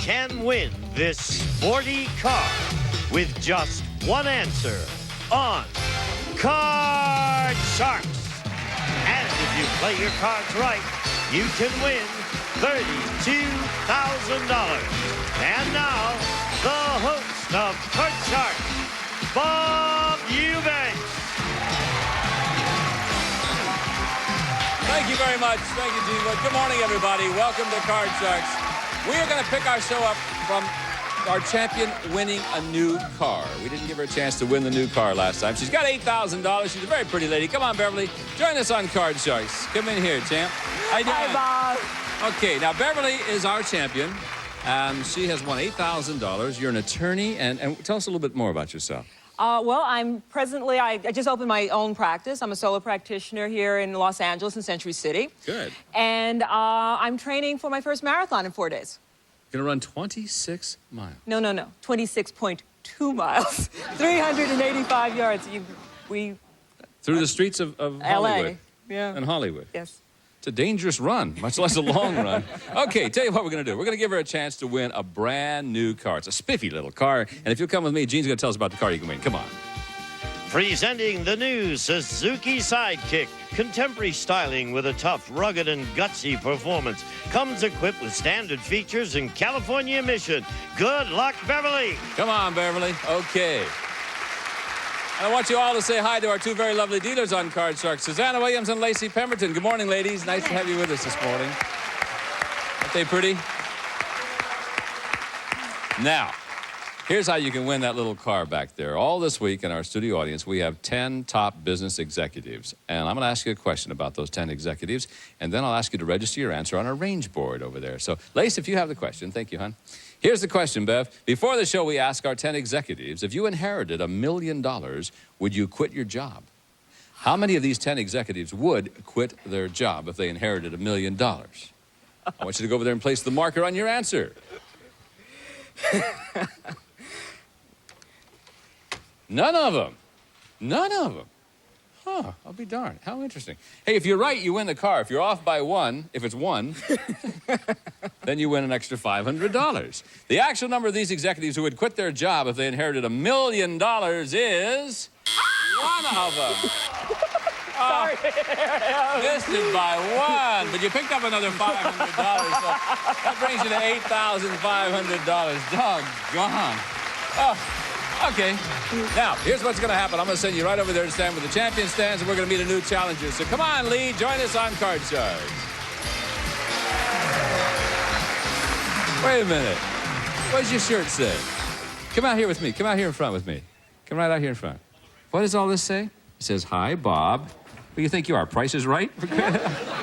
can win this sporty car with just one answer on Card Sharks. And if you play your cards right, you can win $32,000. And now, the host of Card Sharks, Bob Eubanks. Thank you very much. Thank you, Gene. Good morning, everybody. Welcome to Card Sharks. We are going to pick our show up from our champion winning a new car. We didn't give her a chance to win the new car last time. She's got $8,000. She's a very pretty lady. Come on, Beverly. Join us on Card Sharks. Come in here, champ. How you doing? Hi, Bob. Okay, now Beverly is our champion. She has won $8,000. You're an attorney. And tell us a little bit more about yourself. Well, I'm presently, I just opened my own practice. I'm a solo practitioner here in Los Angeles in Century City. Good. And I'm training for my first marathon in 4 days. You're going to run 26 miles. No. 26.2 miles. 385 yards. Through the streets of Hollywood. LA. Yeah. And Hollywood. Yes. It's a dangerous run, much less a long run. Okay, tell you what we're going to do. We're going to give her a chance to win a brand new car. It's a spiffy little car. And if you'll come with me, Gene's going to tell us about the car you can win. Come on. Presenting the new Suzuki Sidekick. Contemporary styling with a tough, rugged, and gutsy performance. Comes equipped with standard features and California emission. Good luck, Beverly. Come on, Beverly. Okay. And I want you all to say hi to our two very lovely dealers on Card Sharks, Susanna Williams and Lacey Pemberton. Good morning, ladies. Nice to have you with us this morning. Aren't they pretty? Now, here's how you can win that little car back there. All this week in our studio audience, we have 10 top business executives. And I'm going to ask you a question about those 10 executives, and then I'll ask you to register your answer on a range board over there. So, Lace, if you have the question. Thank you, hon. Here's the question, Bev. Before the show, we ask our 10 executives, if you inherited $1 million, would you quit your job? How many of these 10 executives would quit their job if they inherited $1 million? I want you to go over there and place the marker on your answer. None of them. None of them. Huh, I'll be darned. How interesting. Hey, if you're right, you win the car. If you're off by one, if it's one, then you win an extra $500. The actual number of these executives who would quit their job if they inherited $1 million is one of them. Sorry. Missed it by one, but you picked up another $500, so that brings you to $8,500. Doggone. Oh. Okay, now, here's what's going to happen. I'm going to send you right over there to stand where the champion stands, and we're going to meet a new challenger. So come on, Lee, join us on Card Sharks. Wait a minute. What does your shirt say? Come out here with me. Come out here in front with me. Come right out here in front. What does all this say? It says, hi, Bob. Who do you think you are? Price is Right?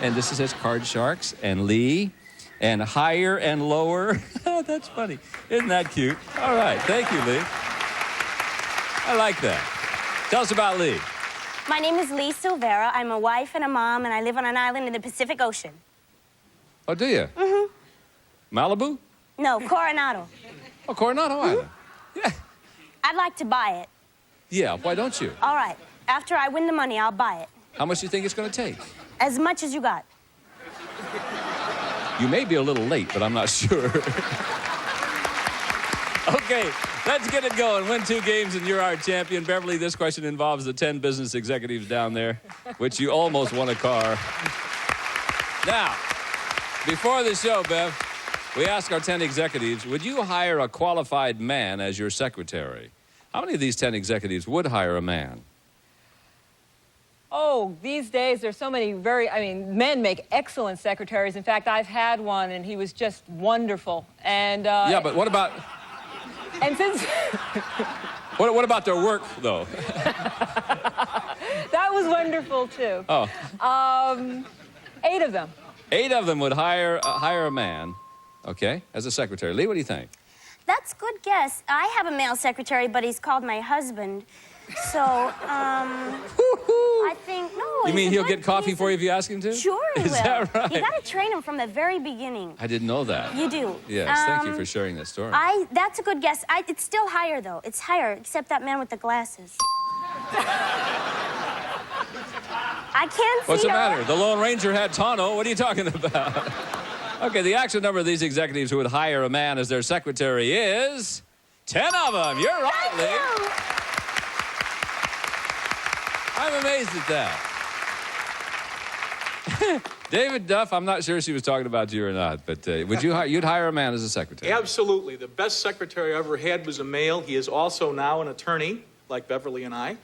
And this says Card Sharks and Lee and higher and lower. Oh, that's funny. Isn't that cute? All right, thank you, Lee. I like that. Tell us about Lee. My name is Lee Silvera. I'm a wife and a mom, and I live on an island in the Pacific Ocean. Oh, do you? Mm-hmm. Malibu? No, Coronado. Oh, Coronado Island. Yeah. I'd like to buy it. Yeah, why don't you? All right. After I win the money, I'll buy it. How much do you think it's going to take? As much as you got. You may be a little late, but I'm not sure. Okay, let's get it going. Win 2 games and you're our champion. Beverly, this question involves the 10 business executives down there, which you almost won a car. Now, before the show, Bev, we ask our 10 executives, would you hire a qualified man as your secretary? How many of these 10 executives would hire a man? Oh, these days there's so many men make excellent secretaries. In fact, I've had one, and he was just wonderful. And yeah, but what about... And since... What about their work, though? That was wonderful, too. Oh. 8 of them. 8 of them would hire a man, okay, as a secretary. Lee, what do you think? That's a good guess. I have a male secretary, but he's called my husband. So, I think, no. You mean he'll get coffee for you if you ask him to? Sure he will. Is that right? You got to train him from the very beginning. I didn't know that. You do. Yes, thank you for sharing that story. That's a good guess. It's still higher, though. It's higher, except that man with the glasses. I can't see. What's the matter? The Lone Ranger had Tano. What are you talking about? Okay, the actual number of these executives who would hire a man as their secretary is 10 of them. You're right, Lee. I'm amazed at that. David Duff, I'm not sure she was talking about you or not, but you'd hire a man as a secretary? Absolutely. The best secretary I ever had was a male. He is also now an attorney, like Beverly and I.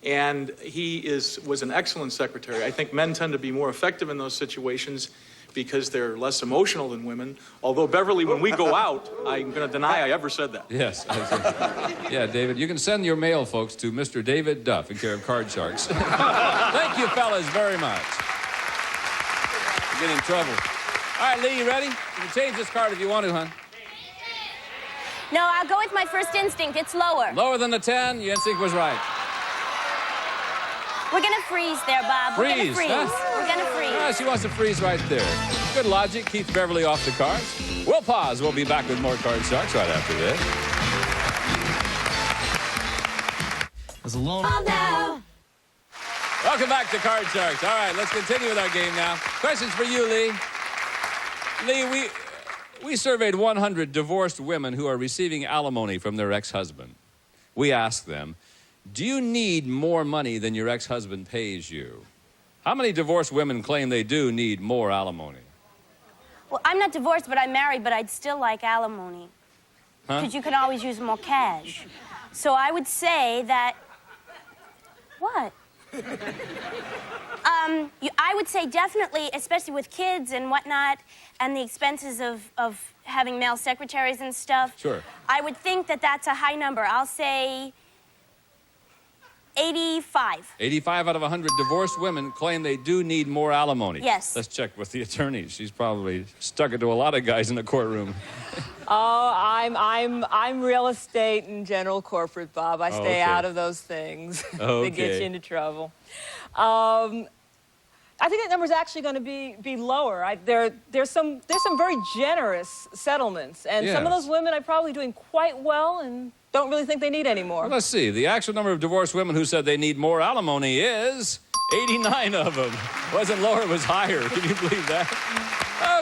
And he was an excellent secretary. I think men tend to be more effective in those situations because they're less emotional than women. Although, Beverly, when we go out, I'm going to deny I ever said that. Yes. Yeah, David, you can send your mail, folks, to Mr. David Duff in care of Card Sharks. Thank you, fellas, very much. Get in trouble. All right, Lee, you ready? You can change this card if you want to, hon. No, I'll go with my first instinct. It's lower. Lower than the 10, your instinct was right. We're going to freeze there, Bob. We're going to freeze. Huh? We're going to freeze. Ah, she wants to freeze right there. Good logic. Keeps Beverly off the cards. We'll pause. We'll be back with more Card Sharks right after this. As alone. Now. Welcome back to Card Sharks. All right, let's continue with our game now. Questions for you, Lee. Lee, we surveyed 100 divorced women who are receiving alimony from their ex-husband. We asked them, do you need more money than your ex-husband pays you? How many divorced women claim they do need more alimony? Well, I'm not divorced, but I'm married, but I'd still like alimony. Huh? Because you can always use more cash. So I would say that... What? I would say definitely, especially with kids and whatnot, and the expenses of having male secretaries and stuff. Sure. I would think that that's a high number. I'll say 85. 85 out of 100 divorced women claim they do need more alimony. Yes. Let's check with the attorney. She's probably stuck it to a lot of guys in the courtroom. Oh, I'm real estate and general corporate, Bob. I stay okay. out of those things. They get Okay. you into trouble. I think that number's actually going to be lower. There's some very generous settlements, and some of Yes. those women are probably doing quite well and don't really think they need any more. Well, let's see. The actual number of divorced women who said they need more alimony is 89 of them. Wasn't lower, it was higher. Can you believe that?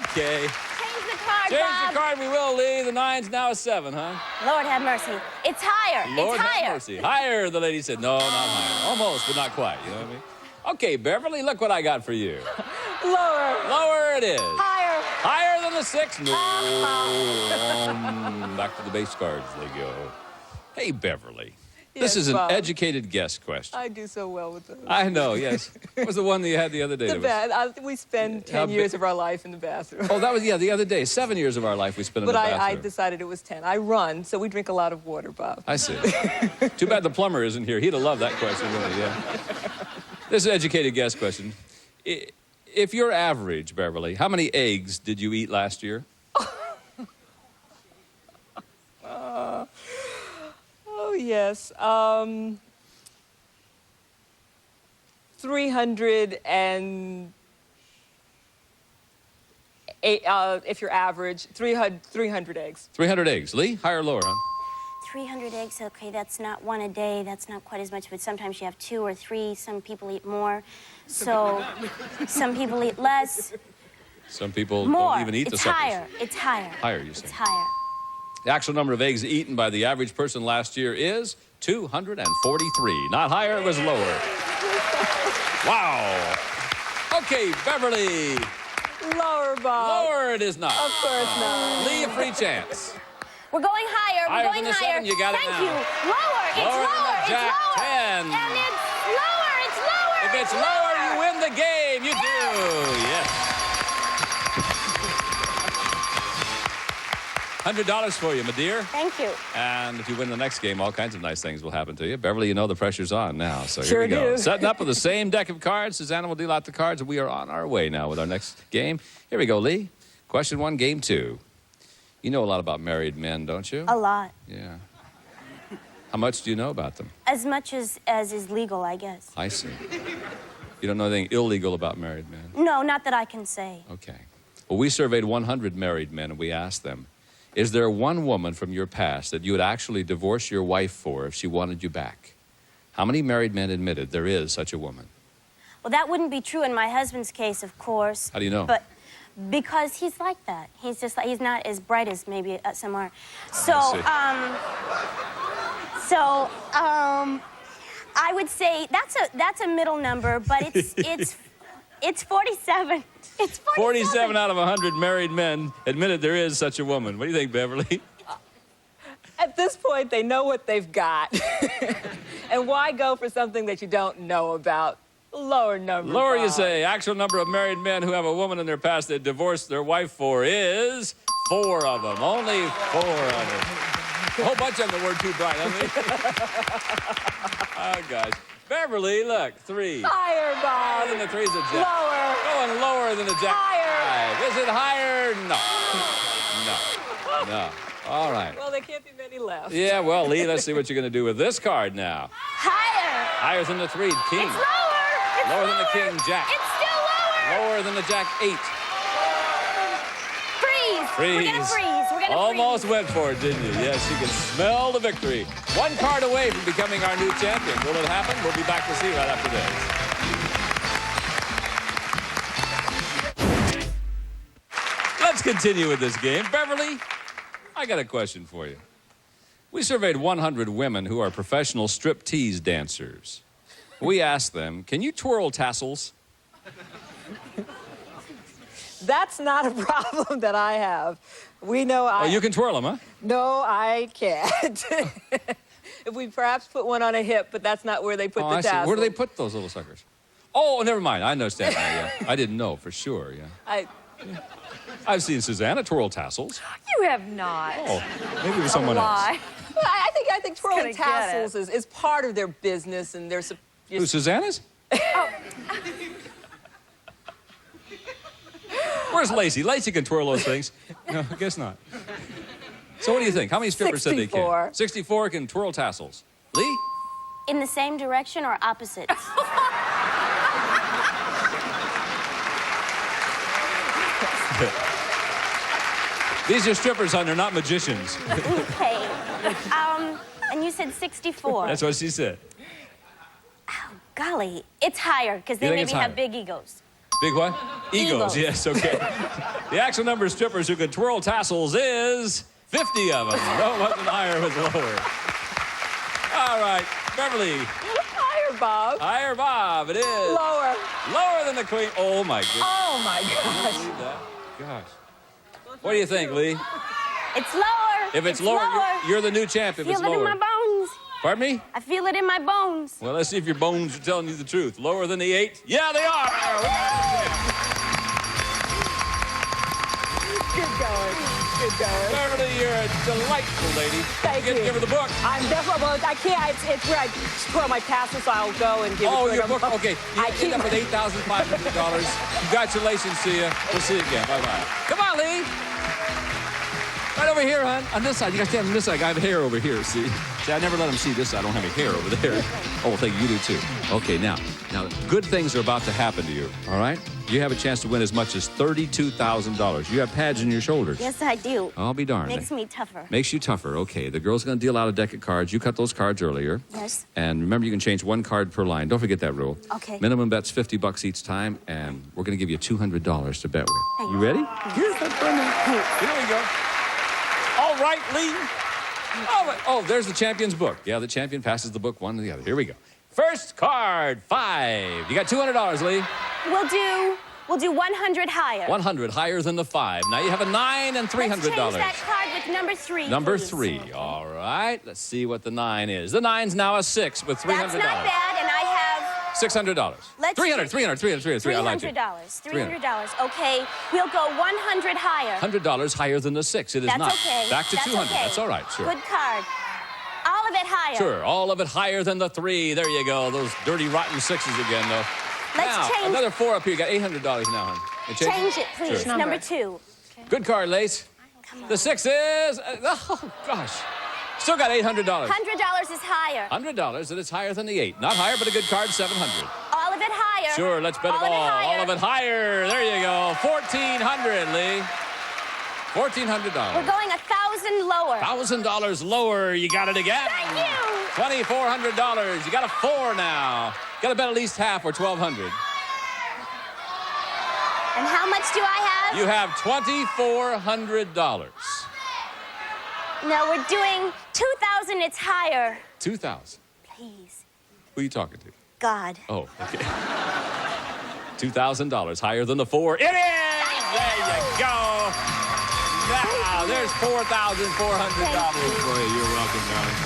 Okay. Change the card, Change Bob. the card, we will, Lee. The 9's now a 7, huh? Lord have mercy. It's higher. Lord it's have higher. mercy. Higher, the lady said. No, not higher. Almost, but not quite. You know what I mean? Okay, Beverly, look what I got for you. Lower. Lower it is. Higher. Higher than the 6? No. Back to the base cards they go. Hey, Beverly. This Yes, is an Bob. educated guess question. I do so well with those. I know, yes. What was the one that you had the other day? The That was- we spend How 10 years of our life in the bathroom. Oh, that was, yeah, the other day. 7 years of our life we spent in But the I bathroom. decided it was 10. I run, so we drink a lot of water, Bob. I see. Too bad the plumber isn't here. He'd have loved that question, wouldn't he? Yeah. This is an educated guess question. If you're average, Beverly, how many eggs did you eat last year? Oh, yes. 308, if you're average, 300 eggs. 300 eggs. Lee, higher or lower, huh? 300 eggs, okay, that's not one a day. That's not quite as much, but sometimes you have 2 or 3. Some people eat more. So some people eat less. Some people More. don't even eat the It's suckers. higher. It's higher. Higher, you say. It's higher. The actual number of eggs eaten by the average person last year is 243. Not higher, it was lower. Wow. Okay, Beverly. Lower, Bob. Lower it is not. Of course not. Lee, a free chance. We're going higher. Higher We're going than the higher. 7, you got it Thank now. you. Lower. It's Lower than lower. the It's Jack lower. 10. And it's lower. It's lower. If it's lower, you win the game. You do. Yes. $100 for you, my dear. Thank you. And if you win the next game, all kinds of nice things will happen to you. Beverly, you know the pressure's on now, so Sure here we go. do. Setting up with the same deck of cards. Susanna will deal out the cards, and we are on our way now with our next game. Here we go, Lee. Question 1, game 2. You know a lot about married men, don't you? A lot. Yeah. How much do you know about them? As much as is legal, I guess. I see. You don't know anything illegal about married men? No, not that I can say. Okay. Well, we surveyed 100 married men, and we asked them, is there one woman from your past that you would actually divorce your wife for if she wanted you back? How many married men admitted there is such a woman? Well, that wouldn't be true in my husband's case, of course. How do you know? But Because he's like that. He's just like, he's not as bright as maybe some are. So, I would say that's a middle number, but it's 47. It's 47 out of 100 married men admitted there is such a woman. What do you think, Beverly? At this point, they know what they've got. And why go for something that you don't know about? Lower number. Lower, you Bob. say. Actual number of married men who have a woman in their past they divorced their wife for is 4 of them. Only 4 of them. A whole bunch of them that weren't too bright, haven't they? Oh, gosh. Beverly, look, 3. Higher, Bob. And the 3's a jack. Lower. Going lower than a jack. Higher. 5. Is it higher? No. No. All right. Well, there can't be many left. Yeah, well, Lee, let's see what you're going to do with this card now. Higher. Higher than the 3, king. It's lower. It's Lower than the lower. king, jack. It's still lower. Lower than the jack, 8. Freeze. We're gonna freeze. We're gonna Almost freeze. went for it, didn't you? Yes, you can smell the victory. 1 card away from becoming our new champion. Will it happen? We'll be back to see right after this. Let's continue with this game. Beverly, I got a question for you. We surveyed 100 women who are professional striptease dancers. We asked them, can you twirl tassels? That's not a problem that I have. We know Oh, you can twirl them, huh? No, I can't. If we perhaps put one on a hip, but that's not where they put Oh, the I see. tassel. Where do they put those little suckers? Oh, never mind. I understand now, yeah. I didn't know for sure, yeah. I've seen Susanna twirl tassels. You have not. Oh, maybe it was someone else. Lie. Well, I think twirling gonna get tassels is part of their business, and they're Who, Susanna's? Where's Lacey? Lacey can twirl those things. No, I guess not. So what do you think? How many strippers said they can? 64. 64 can twirl tassels. Lee? In the same direction or opposites? These are strippers, hon. They're not magicians. Okay. And you said 64. That's what she said. Golly, it's higher because they You think maybe it's have higher? big egos. Big what? Egos. Yes, okay. The actual number of strippers who can twirl tassels is 50 of them. No, wasn't higher, it was lower. All right, Beverly. higher, Bob. Higher, Bob. It is. Lower. Lower than the queen. Oh, my goodness. Oh, my gosh. Believe that? Gosh. What do you think, Lee? It's lower. If it's lower, you're the new champ if I it's feel it in lower. my bones. Pardon me? I feel it in my bones. Well, let's see if your bones are telling you the truth. Lower than the 8? Yeah, they are. Good going. Good going. Beverly, you're a delightful lady. Thank You get to you. give her the book. I'm definitely, well, I can't, it's where I twirl my tassels, so I'll go and give it Oh, to your her. book. Okay. You I end keep up with $8,500. Congratulations to you. We'll see you again. Bye-bye. Come on, Lee. Right over here, hon. On this side. You got to stand on this side. I have hair over here, see? See, I never let them see this side. I don't have any hair over there. Oh, thank you. You do, too. Okay, now, good things are about to happen to you, all right? You have a chance to win as much as $32,000. You have pads in your shoulders. Yes, I do. I'll be darned. Makes me tougher. Makes you tougher. Okay, the girl's going to deal out a deck of cards. You cut those cards earlier. Yes. And remember, you can change 1 card per line. Don't forget that rule. Okay. Minimum bet's $50 each time, and we're going to give you $200 to bet with. Thank You you. ready? Here's that bundle. Here we go. All right, Lee. All right. Oh, there's the champion's book. Yeah, the champion passes the book one to the other. Here we go. First card, 5. You got $200, Lee. We'll do 100 higher. 100 higher than the 5. Now you have a 9 and $300. Let's change that card with number 3. Number please. 3. All right. Let's see what the 9 is. The 9's now a 6 with $300. That's not bad, and I have $600. Let's $300. do- I lied to you. $300. Okay, we'll go 100 higher. $100 higher than the 6. It is That's not. okay. Back to That's 200. okay. That's all right. Sure. Good card. All of it higher. Sure. All of it higher than the 3. There you go. Those dirty, rotten 6s again, though. Let's now, change- another 4 up here. You got $800 now, hon. You Change it, please. Sure. Number 2. Good card, Lace. The 6 is... oh, gosh. Still got $800. $100 is higher. $100, and it's higher than the 8. Not higher, but a good card, $700. All of it higher. Sure, let's bet it all. All of it higher. There you go. $1,400, Lee. $1,400. We're going 1,000 lower. $1,000 lower. You got it again. Thank you. $2,400. You got a 4 now. Got to bet at least half or $1,200. And how much do I have? You have $2,400. No, we're doing 2,000. It's higher. 2,000. Please. Who are you talking to? God. Oh, okay. $2,000 higher than the 4. It is! There you go. Now, there's $4,400 for you. You're welcome, darling.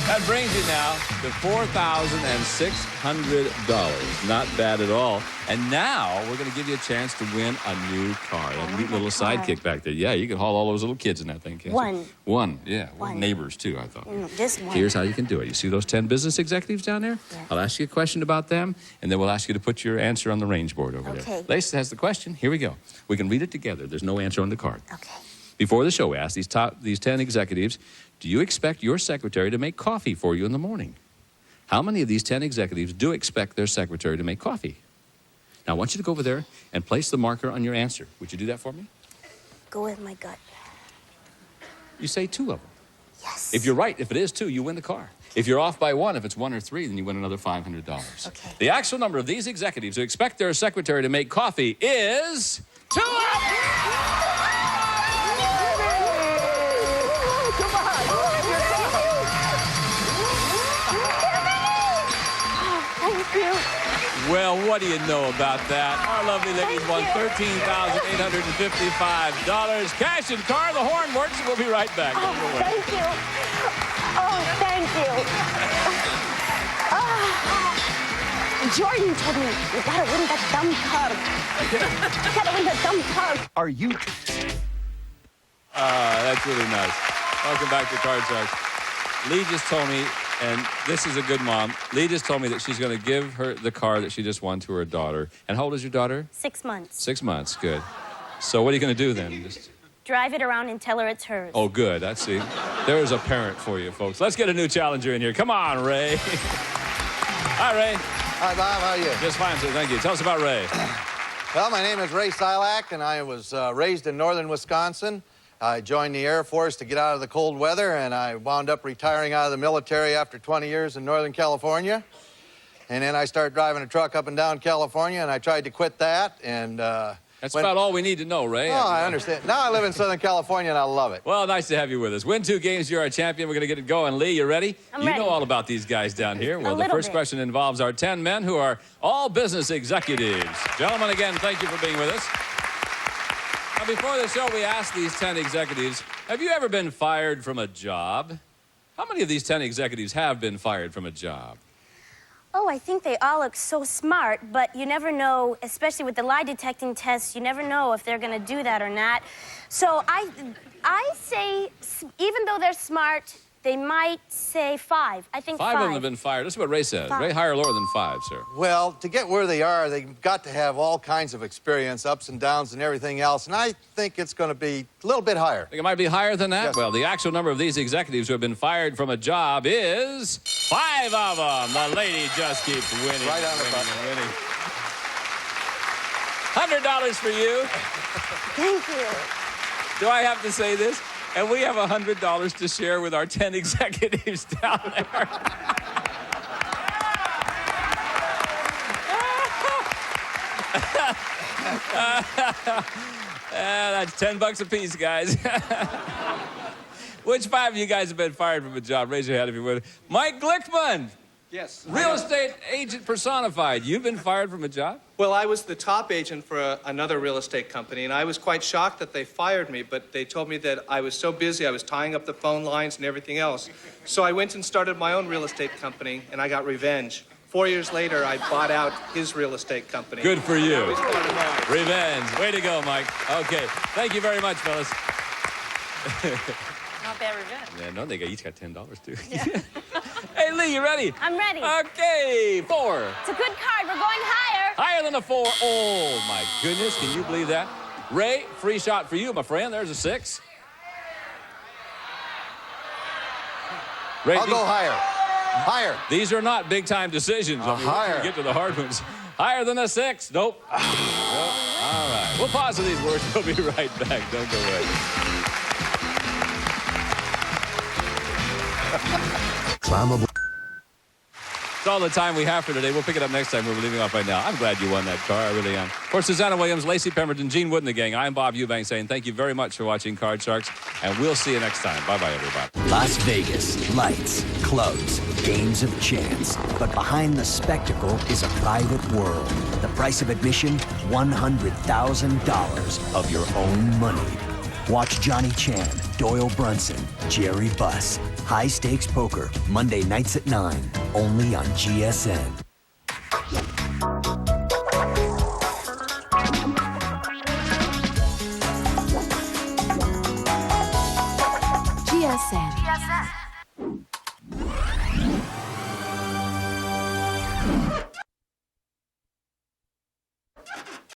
That brings you now to $4,600. Not bad at all. And now we're going to give you a chance to win a new car. That neat little sidekick back there. Yeah, you can haul all those little kids in that thing, can't you? One, yeah. One. Neighbors, too, I thought. Just one. Here's how you can do it. You see those 10 business executives down there? Yeah. I'll ask you a question about them, and then we'll ask you to put your answer on the range board over there. Okay. Lace has the question. Here we go. We can read it together. There's no answer on the card. Okay. Before the show, we asked these 10 executives, do you expect your secretary to make coffee for you in the morning? How many of these 10 executives do expect their secretary to make coffee? Now, I want you to go over there and place the marker on your answer. Would you do that for me? Go with my gut. You say 2 of them. Yes. If you're right, if it is 2, you win the car. If you're off by 1, if it's 1 or 3, then you win another $500. Okay. The actual number of these executives who expect their secretary to make coffee is 2 of them! Thank you. Well, what do you know about that? Our lovely ladies won $13,855. Cash and car, the horn works, and we'll be right back. Don't go away. Thank you. Oh, thank you. Jordan told me you gotta win that dumb car. You gotta win that dumb car. Are you? That's really nice. Welcome back to Card Sharks. Lee just told me, and this is a good mom, Lee just told me that she's going to give her the car that she just won to her daughter. And how old is your daughter? 6 months. 6 months, good. So what are you going to do then? Just... Drive it around and tell her it's hers. Oh, good. I see. There's a parent for you, folks. Let's get a new challenger in here. Come on, Ray. Hi, Ray. Hi, Bob. How are you? Just fine, sir. Thank you. Tell us about Ray. Well, my name is Ray Silak, and I was raised in northern Wisconsin. I joined the Air Force to get out of the cold weather, and I wound up retiring out of the military after 20 years in Northern California. And then I started driving a truck up and down California, and I tried to quit that, and... That's about all we need to know, Ray. Oh, I understand. Now I live in Southern California, and I love it. Well, nice to have you with us. Win 2 games, you're our champion. We're going to get it going. Lee, you ready? I'm you ready. know all about these guys down here. Well, the little first bit. question involves our 10 men who are all business executives. Gentlemen, again, thank you for being with us. Now, before the show, we asked these 10 executives, have you ever been fired from a job? How many of these 10 executives have been fired from a job? Oh, I think they all look so smart, but you never know, especially with the lie detecting tests, you never know if they're going to do that or not. So I say, even though they're smart, they might say 5. I think 5. 5 of them have been fired. That's what Ray said. 5. Ray, higher or lower than 5, sir? Well, to get where they are, they've got to have all kinds of experience, ups and downs and everything else, and I think it's going to be a little bit higher. Think it might be higher than that? Yes. Well, the actual number of these executives who have been fired from a job is 5 of them. The lady just keeps winning. Right on the winning, button. and winning. $100 for you. Thank you. Do I have to say this? And we have $100 to share with our 10 executives down there. That's $10 a piece, guys. Which 5 of you guys have been fired from a job? Raise your hand if you would. Mike Glickman. Yes. Real estate agent personified. You've been fired from a job? Well, I was the top agent for another real estate company, and I was quite shocked that they fired me, but they told me that I was so busy, I was tying up the phone lines and everything else. So I went and started my own real estate company, and I got revenge. 4 years later, I bought out his real estate company. Good for you. That was part of mine. Revenge. Way to go, Mike. Okay. Thank you very much, fellas. Not bad revenge. Yeah, no, they each got $10 too. Hey, Lee, you ready? I'm ready. Okay, 4. It's a good card. We're going higher. Higher than a 4. Oh, my goodness. Can you believe that? Ray, free shot for you, my friend. There's a 6. Ray, I'll go higher. Higher. These are not big-time decisions. I mean, higher. we get to the hard ones. Higher than a 6. Nope. Nope. All right. We'll pause for these words. We'll be right back. Don't go away. That's all the time we have for today. We'll pick it up next time. We're leaving off right now. I'm glad you won that car. I really am. For Susanna Williams, Lacey Pemberton, Gene Wood, and the gang, I'm Bob Eubanks saying thank you very much for watching Card Sharks, and we'll see you next time. Bye-bye, everybody. Las Vegas, lights, clubs, games of chance. But behind the spectacle is a private world. The price of admission, $100,000 of your own money. Watch Johnny Chan, Doyle Brunson, Jerry Buss. High Stakes Poker, Monday nights at 9, only on GSN. GSN.